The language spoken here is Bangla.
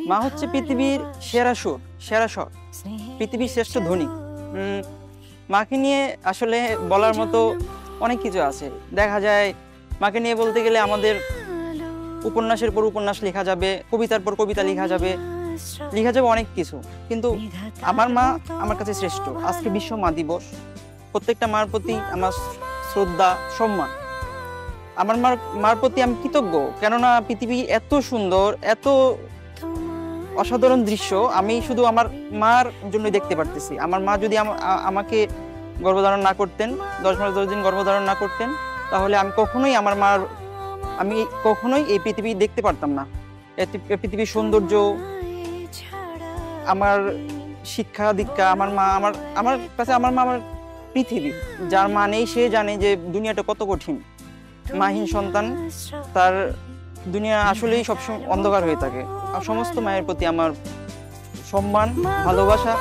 মা হচ্ছে পৃথিবীর সেরা সুর, সেরা স্বর, পৃথিবীর শ্রেষ্ঠ ধ্বনি। মাকে নিয়ে আসলে বলার মতো অনেক কিছু আছে। দেখা যায় মাকে নিয়ে বলতে গেলে আমাদের উপন্যাসের পর উপন্যাস লেখা যাবে, কবিতার পর কবিতা লেখা যাবে অনেক কিছু। কিন্তু আমার মা আমার কাছে শ্রেষ্ঠ। আজকে বিশ্ব মা দিবস, প্রত্যেকটা মার প্রতি আমার শ্রদ্ধা, সম্মান। আমার মার প্রতি আমি কৃতজ্ঞ, কেননা পৃথিবী এত সুন্দর, এত অসাধারণ দৃশ্য আমি শুধু আমার মার জন্য দেখতে পারতেছি। আমার মা যদি আমাকে গর্ভধারণ না করতেন, 10 মাস 10 দিন গর্ভধারণ না করতেন, তাহলে আমি কখনোই এই পৃথিবী দেখতে পারতাম না। পৃথিবীর সৌন্দর্য, আমার শিক্ষা দীক্ষা, আমার কাছে আমার মা আমার পৃথিবী। যার মা নেই সে জানে যে দুনিয়াটা কত কঠিন। মাহীন সন্তান, তার দুনিয়া আসলেই সবসময় অন্ধকার হয়ে থাকে। আর সমস্ত মায়ের প্রতি আমার সম্মান, ভালোবাসা।